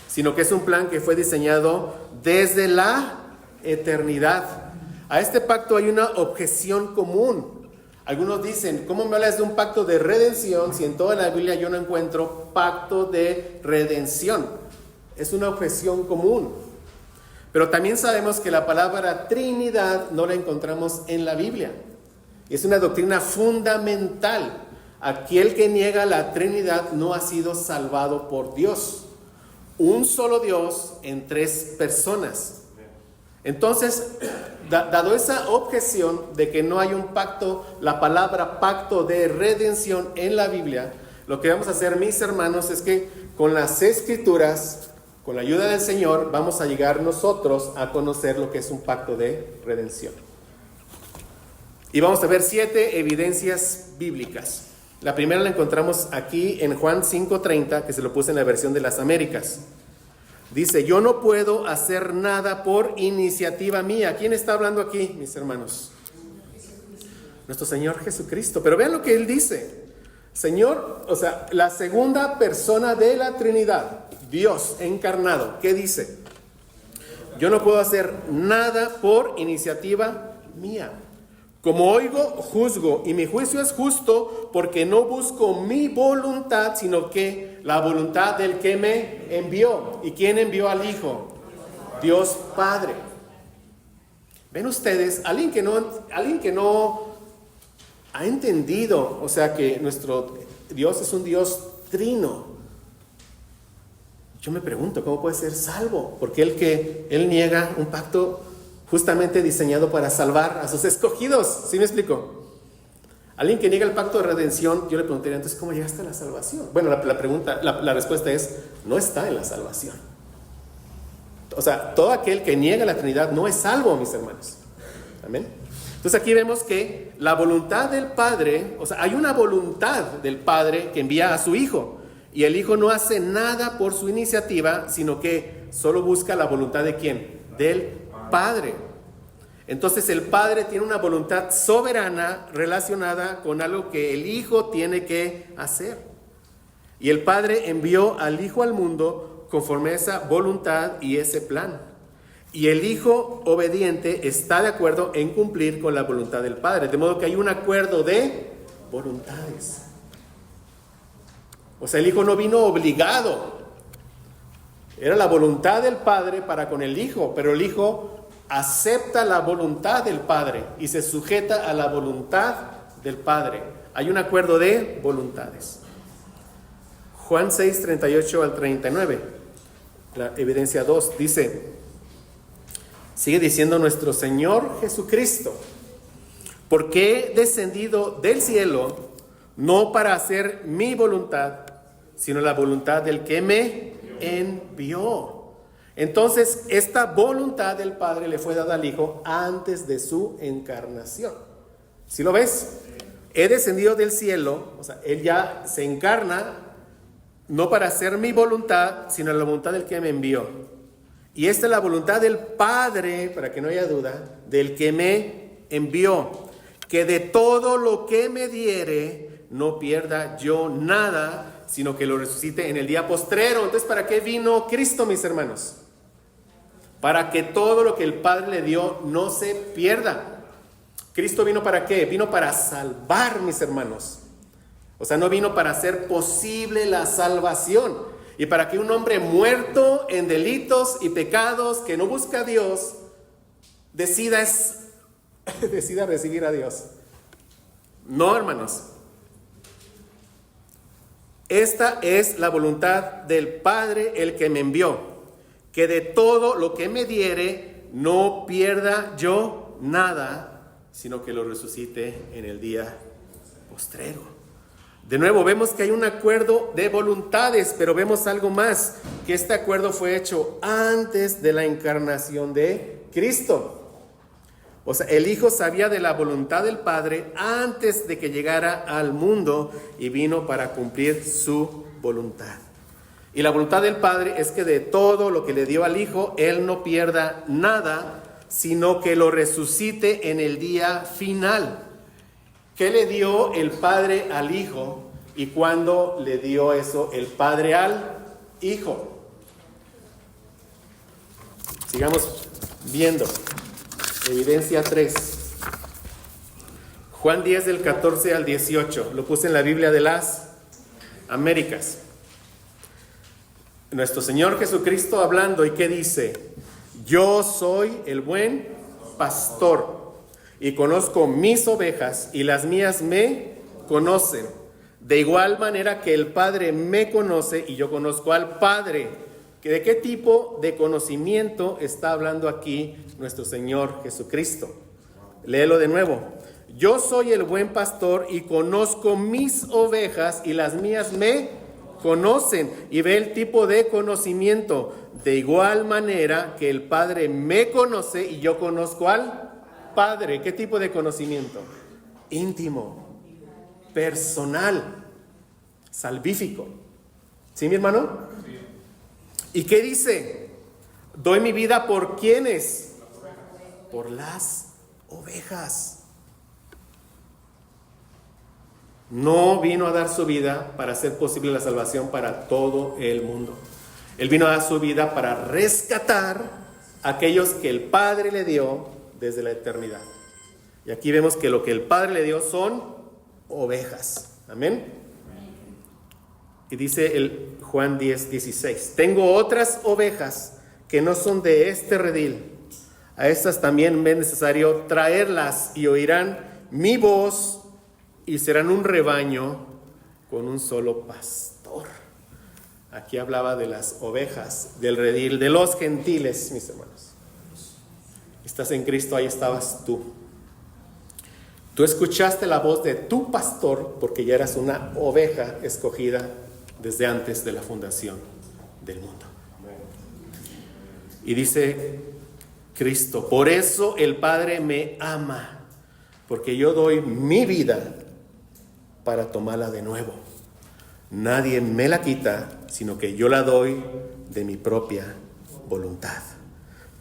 sino que es un plan que fue diseñado desde la eternidad. A este pacto hay una objeción común. Algunos dicen, ¿cómo me hablas de un pacto de redención si en toda la Biblia yo no encuentro pacto de redención? Es una objeción común. Pero también sabemos que la palabra Trinidad no la encontramos en la Biblia. Es una doctrina fundamental. Aquel que niega la Trinidad no ha sido salvado por Dios. Un solo Dios en 3 personas. Entonces, dado esa objeción de que no hay un pacto, la palabra pacto de redención en la Biblia, lo que vamos a hacer, mis hermanos, es que con las Escrituras, con la ayuda del Señor, vamos a llegar nosotros a conocer lo que es un pacto de redención. Y vamos a ver 7 evidencias bíblicas. La primera la encontramos aquí en Juan 5:30, que se lo puse en la versión de las Américas. Dice, yo no puedo hacer nada por iniciativa mía. ¿Quién está hablando aquí, mis hermanos? Nuestro Señor Jesucristo. Pero vean lo que Él dice. Señor, o sea, la segunda persona de la Trinidad, Dios encarnado, ¿qué dice? Yo no puedo hacer nada por iniciativa mía. Como oigo, juzgo, y mi juicio es justo porque no busco mi voluntad, sino que la voluntad del que me envió. ¿Y quién envió al Hijo? Dios Padre. ¿Ven ustedes? Alguien que no ha entendido, o sea, que nuestro Dios es un Dios trino. Yo me pregunto, ¿cómo puede ser salvo? Porque Él niega un pacto justamente diseñado para salvar a sus escogidos. ¿Sí me explico? Alguien que niega el pacto de redención, yo le preguntaría, entonces, ¿cómo llegaste a la salvación? Bueno, la respuesta es, no está en la salvación. O sea, todo aquel que niega la Trinidad no es salvo, mis hermanos. Amén. Entonces aquí vemos que la voluntad del Padre, o sea, hay una voluntad del Padre que envía a su Hijo. Y el Hijo no hace nada por su iniciativa, sino que solo busca la voluntad de ¿quién? Del Padre. Entonces el Padre tiene una voluntad soberana relacionada con algo que el Hijo tiene que hacer. Y el Padre envió al Hijo al mundo conforme a esa voluntad y ese plan. Y el Hijo obediente está de acuerdo en cumplir con la voluntad del Padre. De modo que hay un acuerdo de voluntades. O sea, el Hijo no vino obligado. Era la voluntad del Padre para con el Hijo, pero el Hijo acepta la voluntad del Padre y se sujeta a la voluntad del Padre. Hay un acuerdo de voluntades. Juan 6, 38 al 39, la evidencia 2, dice, sigue diciendo nuestro Señor Jesucristo, porque he descendido del cielo, no para hacer mi voluntad, sino la voluntad del que me envió. Entonces, esta voluntad del Padre le fue dada al Hijo antes de su encarnación. ¿Sí lo ves? He descendido del cielo, o sea, Él ya se encarna, no para hacer mi voluntad, sino la voluntad del que me envió. Y esta es la voluntad del Padre, para que no haya duda, del que me envió, que de todo lo que me diere, no pierda yo nada, sino que lo resucite en el día postrero. Entonces, ¿para qué vino Cristo, mis hermanos? Para que todo lo que el Padre le dio no se pierda. ¿Cristo vino para qué? Vino para salvar, mis hermanos. O sea, no vino para hacer posible la salvación. Y para que un hombre muerto en delitos y pecados, que no busca a Dios, decida recibir a Dios. No, hermanos. Esta es la voluntad del Padre, el que me envió, que de todo lo que me diere, no pierda yo nada, sino que lo resucite en el día postrero. De nuevo, vemos que hay un acuerdo de voluntades, pero vemos algo más, que este acuerdo fue hecho antes de la encarnación de Cristo. O sea, el Hijo sabía de la voluntad del Padre antes de que llegara al mundo y vino para cumplir su voluntad. Y la voluntad del Padre es que de todo lo que le dio al Hijo, Él no pierda nada, sino que lo resucite en el día final. ¿Qué le dio el Padre al Hijo y cuándo le dio eso el Padre al Hijo? Sigamos viendo. Evidencia 3. Juan 10 del 14 al 18. Lo puse en la Biblia de las Américas. Nuestro Señor Jesucristo hablando, ¿y qué dice? Yo soy el buen pastor. Y conozco mis ovejas, y las mías me conocen. De igual manera que el Padre me conoce, y yo conozco al Padre. ¿De qué tipo de conocimiento está hablando aquí nuestro Señor Jesucristo? Léelo de nuevo. Yo soy el buen pastor, y conozco mis ovejas, y las mías me conocen. Y ve el tipo de conocimiento. De igual manera que el Padre me conoce, y yo conozco al Padre. ¿Qué tipo de conocimiento? Íntimo, personal, salvífico. ¿Sí, mi hermano? Sí. ¿Y qué dice? Doy mi vida ¿por quiénes? Por las ovejas. No vino a dar su vida para hacer posible la salvación para todo el mundo. Él vino a dar su vida para rescatar a aquellos que el Padre le dio desde la eternidad. Y aquí vemos que lo que el Padre le dio son ovejas. Amén. Y dice el Juan 10, 16. Tengo otras ovejas que no son de este redil. A estas también me es necesario traerlas, y oirán mi voz y serán un rebaño con un solo pastor. Aquí hablaba de las ovejas del redil de los gentiles, mis hermanos. Estás en Cristo, ahí estabas tú. Tú escuchaste la voz de tu pastor porque ya eras una oveja escogida desde antes de la fundación del mundo. Y dice Cristo, por eso el Padre me ama, porque yo doy mi vida para tomarla de nuevo. Nadie me la quita, sino que yo la doy de mi propia voluntad.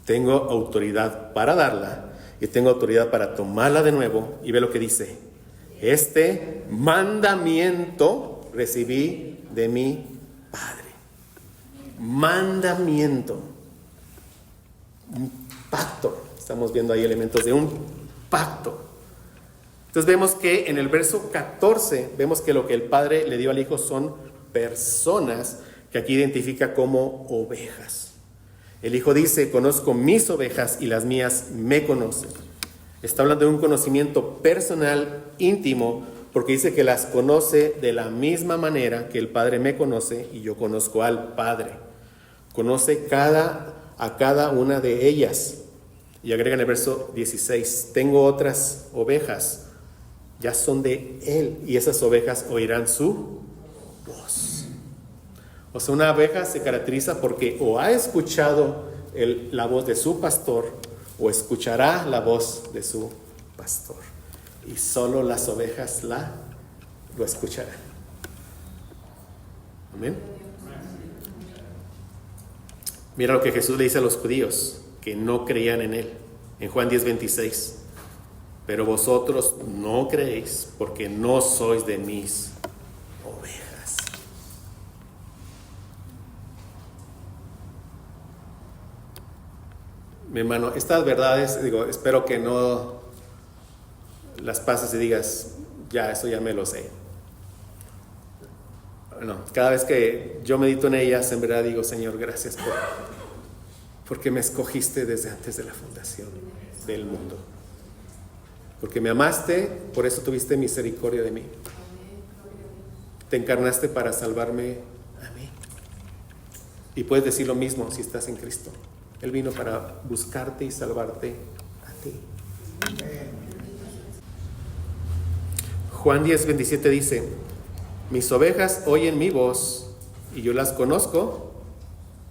Tengo autoridad para darla, y tengo autoridad para tomarla de nuevo. Y ve lo que dice: este mandamiento recibí de mi Padre. Mandamiento. Un pacto. Estamos viendo ahí elementos de un pacto. Entonces vemos que en el verso 14, vemos que lo que el Padre le dio al Hijo son personas que aquí identifica como ovejas. El Hijo dice: conozco mis ovejas y las mías me conocen. Está hablando de un conocimiento personal, íntimo, porque dice que las conoce de la misma manera que el Padre me conoce y yo conozco al Padre. Conoce a cada una de ellas. Y agrega en el verso 16: tengo otras ovejas, ya son de Él, y esas ovejas oirán su voz. O sea, una oveja se caracteriza porque o ha escuchado la voz de su pastor, o escuchará la voz de su pastor. Y solo las ovejas lo escucharán. Amén. Mira lo que Jesús le dice a los judíos que no creían en Él. En Juan 10:26. Pero vosotros no creéis porque no sois de mis ovejas. Mi hermano, estas verdades, espero que no las pases y digas: ya, eso ya me lo sé. Bueno, cada vez que yo medito en ellas, en verdad digo: Señor, gracias porque me escogiste desde antes de la fundación del mundo. Porque me amaste, por eso tuviste misericordia de mí. Te encarnaste para salvarme a mí. Y puedes decir lo mismo si estás en Cristo. Él vino para buscarte y salvarte a ti. Juan 10:27 dice: mis ovejas oyen mi voz y yo las conozco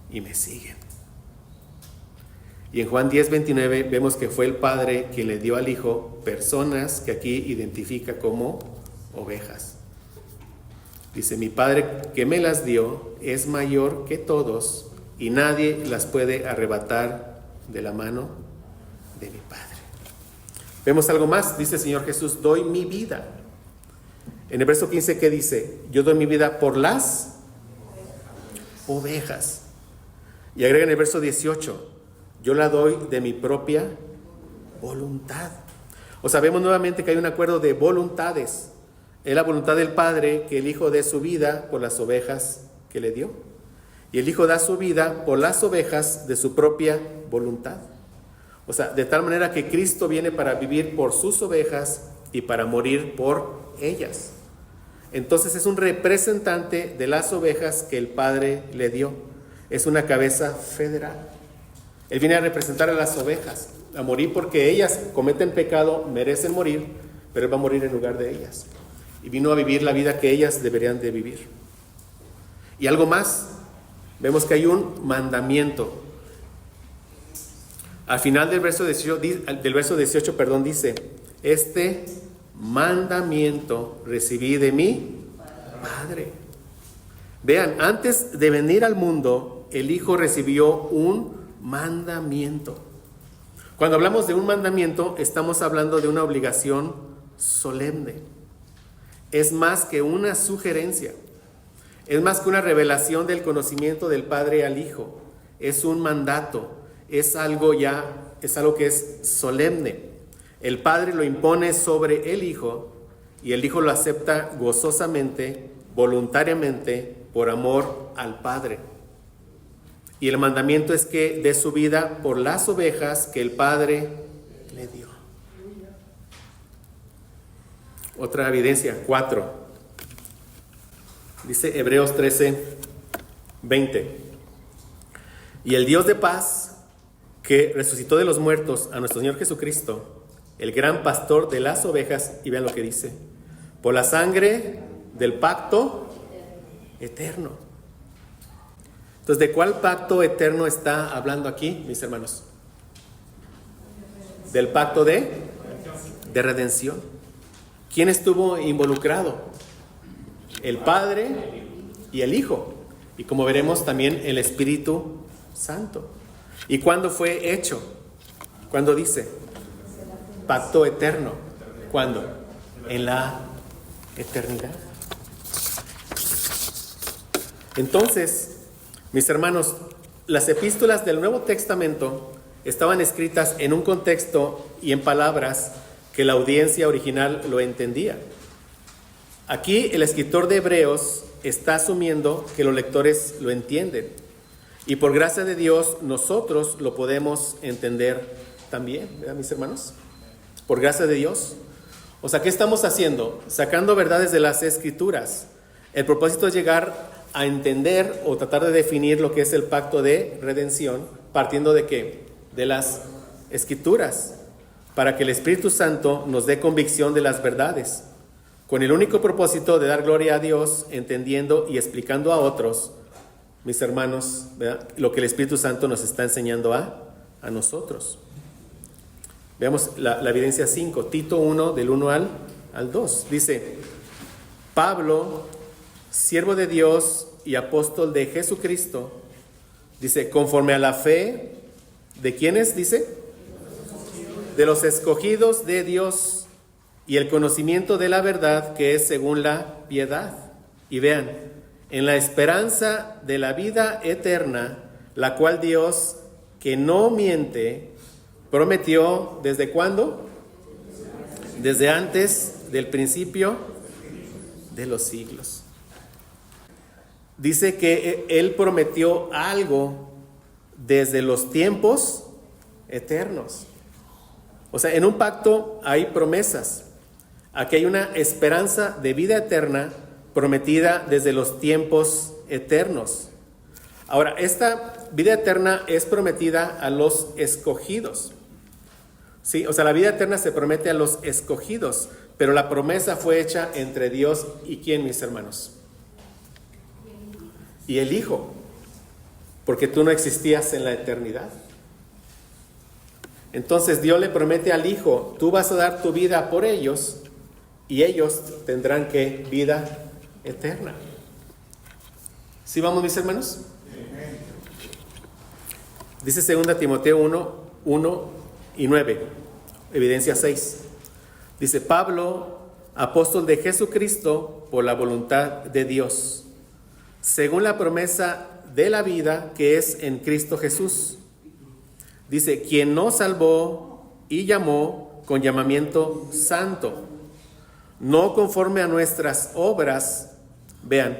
y me siguen. Y en Juan 10:29 vemos que fue el Padre quien le dio al Hijo personas que aquí identifica como ovejas. Dice: mi Padre que me las dio es mayor que todos y nadie las puede arrebatar de la mano de mi Padre. Vemos algo más. Dice el Señor Jesús: doy mi vida. En el verso 15, ¿qué dice? Yo doy mi vida por las ovejas. Y agrega en el verso 18: yo la doy de mi propia voluntad. O sea, vemos nuevamente que hay un acuerdo de voluntades. Es la voluntad del Padre que el Hijo dé su vida por las ovejas que le dio. Y el Hijo da su vida por las ovejas de su propia voluntad. O sea, de tal manera que Cristo viene para vivir por sus ovejas y para morir por ellas. Entonces es un representante de las ovejas que el Padre le dio. Es una cabeza federal. Él viene a representar a las ovejas, a morir porque ellas cometen pecado, merecen morir, pero Él va a morir en lugar de ellas. Y vino a vivir la vida que ellas deberían de vivir. Y algo más, vemos que hay un mandamiento. Al final del verso 18, dice: este mandamiento recibí de mi Padre. Vean, antes de venir al mundo, el Hijo recibió un mandamiento. Cuando hablamos de un mandamiento, estamos hablando de una obligación solemne. Es más que una sugerencia. Es más que una revelación del conocimiento del Padre al Hijo. Es un mandato. Es algo que es solemne. El Padre lo impone sobre el Hijo y el Hijo lo acepta gozosamente, voluntariamente, por amor al Padre. Y el mandamiento es que dé su vida por las ovejas que el Padre le dio. Otra evidencia, 4. Dice Hebreos 13:20. Y el Dios de paz, que resucitó de los muertos a nuestro Señor Jesucristo, el gran pastor de las ovejas, y vean lo que dice: por la sangre del pacto eterno. Entonces, ¿de cuál pacto eterno está hablando aquí, mis hermanos? Del pacto de redención. ¿Quién estuvo involucrado? El Padre y el Hijo. Y como veremos también el Espíritu Santo. ¿Y cuándo fue hecho? ¿Cuándo dice? Pacto eterno. ¿Cuándo? En la eternidad. Entonces, mis hermanos, las epístolas del Nuevo Testamento estaban escritas en un contexto y en palabras que la audiencia original lo entendía. Aquí el escritor de Hebreos está asumiendo que los lectores lo entienden. Y por gracia de Dios, nosotros lo podemos entender también, ¿verdad, mis hermanos? Por gracia de Dios. O sea, ¿qué estamos haciendo? Sacando verdades de las Escrituras. El propósito es llegar a entender o tratar de definir lo que es el pacto de redención, partiendo de ¿qué? De las Escrituras, para que el Espíritu Santo nos dé convicción de las verdades, con el único propósito de dar gloria a Dios, entendiendo y explicando a otros, mis hermanos, ¿verdad? Lo que el Espíritu Santo nos está enseñando a nosotros. Veamos la evidencia 5, Tito 1, del 1 al 2. Dice, Pablo, siervo de Dios y apóstol de Jesucristo, dice, conforme a la fe, ¿de quiénes? Dice, de los escogidos de Dios y el conocimiento de la verdad que es según la piedad. Y vean, en la esperanza de la vida eterna, la cual Dios, que no miente, prometió, ¿desde cuándo? Desde antes del principio de los siglos. Dice que Él prometió algo desde los tiempos eternos. O sea, en un pacto hay promesas. Aquí hay una esperanza de vida eterna prometida desde los tiempos eternos. Ahora, esta vida eterna es prometida a los escogidos. Sí, o sea, la vida eterna se promete a los escogidos, pero la promesa fue hecha entre Dios y ¿quién, mis hermanos? Y el Hijo, porque tú no existías en la eternidad. Entonces Dios le promete al Hijo, tú vas a dar tu vida por ellos y ellos tendrán ¿qué? Vida eterna. ¿Sí vamos, mis hermanos? Dice 2 Timoteo 1 y 9, evidencia 6. Dice, Pablo, apóstol de Jesucristo por la voluntad de Dios, según la promesa de la vida que es en Cristo Jesús. Dice, quien nos salvó y llamó con llamamiento santo, no conforme a nuestras obras, vean,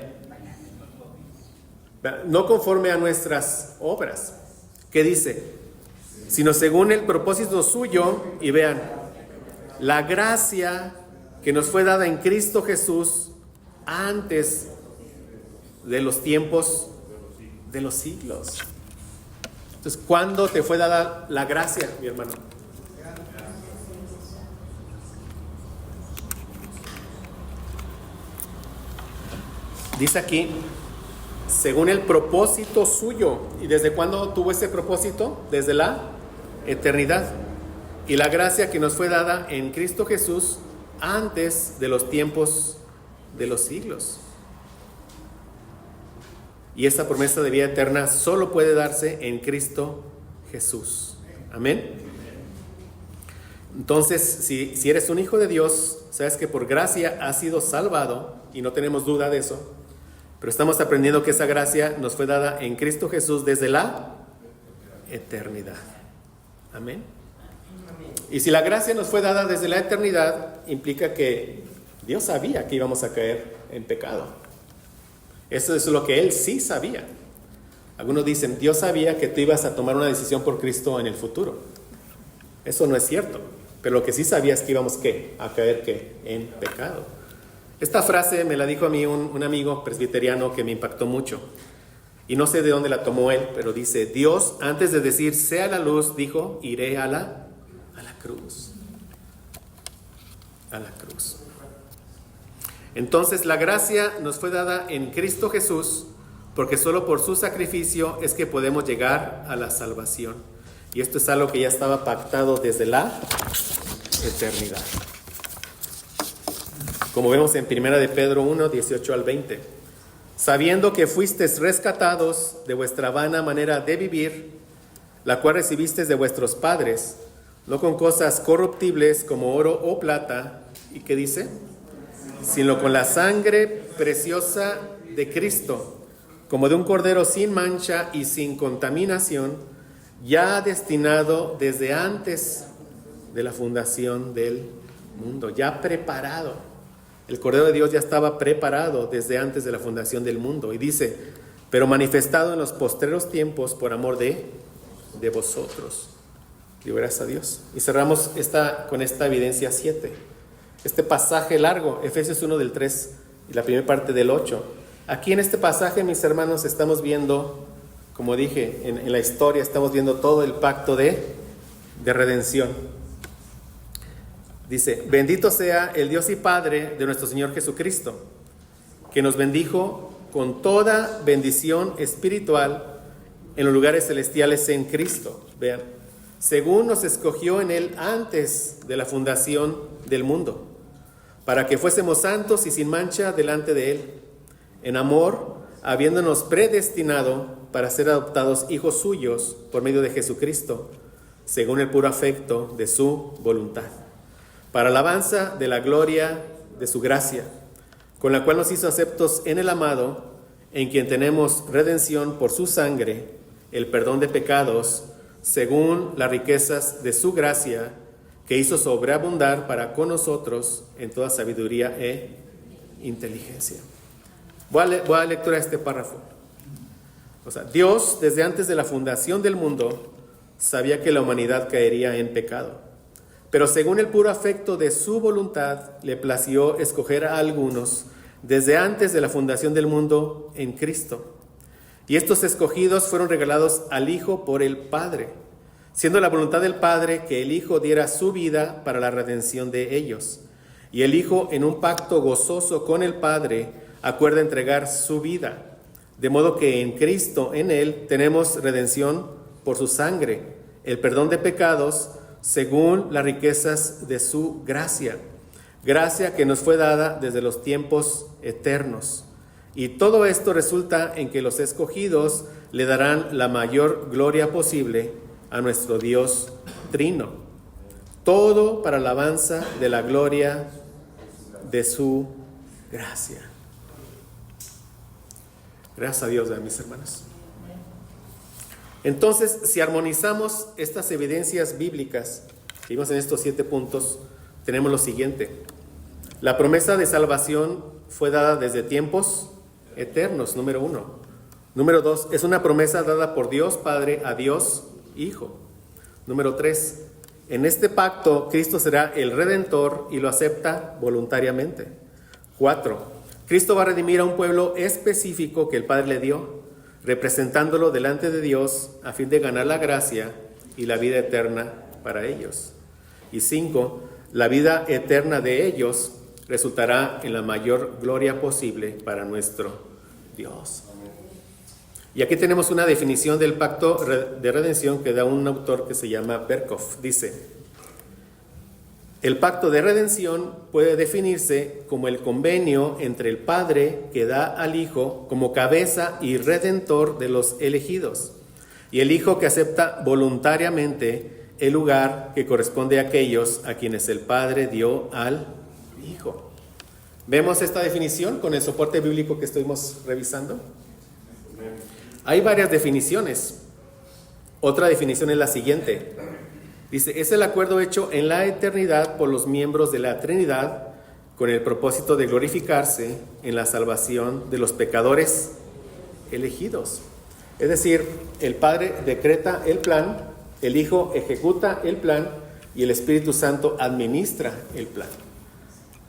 no conforme a nuestras obras. ¿Qué dice? Sino según el propósito suyo, y vean, la gracia que nos fue dada en Cristo Jesús antes de los tiempos de los siglos. Entonces, ¿cuándo te fue dada la gracia, mi hermano? Dice aquí, según el propósito suyo. ¿Y desde cuándo tuvo ese propósito? Desde la eternidad. Y la gracia que nos fue dada en Cristo Jesús antes de los tiempos de los siglos. Y esta promesa de vida eterna solo puede darse en Cristo Jesús. Amén. Entonces, si eres un hijo de Dios, sabes que por gracia has sido salvado, y no tenemos duda de eso, pero estamos aprendiendo que esa gracia nos fue dada en Cristo Jesús desde la eternidad. Amén. Y si la gracia nos fue dada desde la eternidad, implica que Dios sabía que íbamos a caer en pecado. Eso es lo que Él sí sabía. Algunos dicen, Dios sabía que tú ibas a tomar una decisión por Cristo en el futuro. Eso no es cierto. Pero lo que sí sabía es que íbamos ¿qué? A caer ¿qué? En pecado. Esta frase me la dijo a mí un amigo presbiteriano que me impactó mucho. Y no sé de dónde la tomó él, pero dice, Dios antes de decir sea la luz, dijo, iré a la cruz. A la cruz. Entonces la gracia nos fue dada en Cristo Jesús, porque solo por su sacrificio es que podemos llegar a la salvación. Y esto es algo que ya estaba pactado desde la eternidad. Como vemos en 1 de Pedro 1, 18 al 20. Sabiendo que fuisteis rescatados de vuestra vana manera de vivir, la cual recibisteis de vuestros padres, no con cosas corruptibles como oro o plata, ¿y qué dice? Sino con la sangre preciosa de Cristo, como de un cordero sin mancha y sin contaminación, ya destinado desde antes de la fundación del mundo, ya preparado. El Cordero de Dios ya estaba preparado desde antes de la fundación del mundo. Y dice, pero manifestado en los postreros tiempos por amor de vosotros. Digo, gracias a Dios. Y cerramos con esta evidencia 7. Este pasaje largo, Efesios 1 del 3 y la primera parte del 8. Aquí en este pasaje, mis hermanos, estamos viendo, como dije, en la historia, estamos viendo todo el pacto de redención. Dice, bendito sea el Dios y Padre de nuestro Señor Jesucristo, que nos bendijo con toda bendición espiritual en los lugares celestiales en Cristo. Vean, según nos escogió en Él antes de la fundación del mundo, para que fuésemos santos y sin mancha delante de Él, en amor, habiéndonos predestinado para ser adoptados hijos suyos por medio de Jesucristo, según el puro afecto de su voluntad, para alabanza de la gloria de su gracia, con la cual nos hizo aceptos en el amado, en quien tenemos redención por su sangre, el perdón de pecados, según las riquezas de su gracia, que hizo sobreabundar para con nosotros en toda sabiduría e inteligencia. Voy a lectura este párrafo. O sea, Dios, desde antes de la fundación del mundo, sabía que la humanidad caería en pecado. Pero según el puro afecto de su voluntad, le plació escoger a algunos desde antes de la fundación del mundo en Cristo. Y estos escogidos fueron regalados al Hijo por el Padre, siendo la voluntad del Padre que el Hijo diera su vida para la redención de ellos. Y el Hijo, en un pacto gozoso con el Padre, acuerda entregar su vida, de modo que en Cristo, en Él, tenemos redención por su sangre, el perdón de pecados, según las riquezas de su gracia, gracia que nos fue dada desde los tiempos eternos. Y todo esto resulta en que los escogidos le darán la mayor gloria posible a nuestro Dios Trino. Todo para alabanza de la gloria de su gracia. Gracias a Dios, mis hermanos. Entonces, si armonizamos estas evidencias bíblicas que vimos en estos 7 puntos, tenemos lo siguiente. La promesa de salvación fue dada desde tiempos eternos, número 1. Número 2, es una promesa dada por Dios Padre a Dios Hijo. Número 3, en este pacto Cristo será el Redentor y lo acepta voluntariamente. 4, Cristo va a redimir a un pueblo específico que el Padre le dio, representándolo delante de Dios a fin de ganar la gracia y la vida eterna para ellos. Y 5, la vida eterna de ellos resultará en la mayor gloria posible para nuestro Dios. Y aquí tenemos una definición del pacto de redención que da un autor que se llama Berkhoff. Dice, el pacto de redención puede definirse como el convenio entre el Padre que da al Hijo como cabeza y redentor de los elegidos, y el Hijo que acepta voluntariamente el lugar que corresponde a aquellos a quienes el Padre dio al Hijo. ¿Vemos esta definición con el soporte bíblico que estuvimos revisando? Hay varias definiciones. Otra definición es la siguiente. Dice, es el acuerdo hecho en la eternidad por los miembros de la Trinidad con el propósito de glorificarse en la salvación de los pecadores elegidos. Es decir, el Padre decreta el plan, el Hijo ejecuta el plan y el Espíritu Santo administra el plan.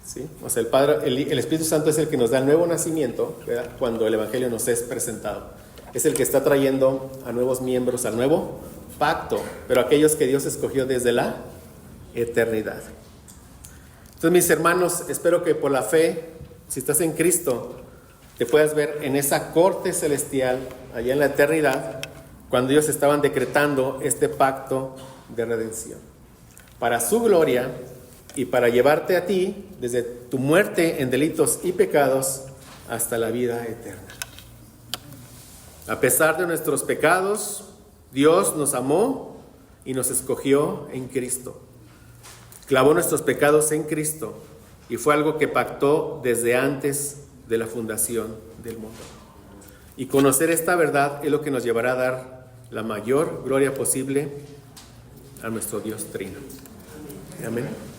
¿Sí? O sea, el Espíritu Santo es el que nos da el nuevo nacimiento, ¿verdad? Cuando el Evangelio nos es presentado. Es el que está trayendo a nuevos miembros al nuevo pacto, pero aquellos que Dios escogió desde la eternidad. Entonces, mis hermanos, espero que por la fe, si estás en Cristo, te puedas ver en esa corte celestial, allá en la eternidad, cuando ellos estaban decretando este pacto de redención, para su gloria y para llevarte a ti, desde tu muerte en delitos y pecados, hasta la vida eterna. A pesar de nuestros pecados, Dios nos amó y nos escogió en Cristo. Clavó nuestros pecados en Cristo y fue algo que pactó desde antes de la fundación del mundo. Y conocer esta verdad es lo que nos llevará a dar la mayor gloria posible a nuestro Dios Trino. Amén.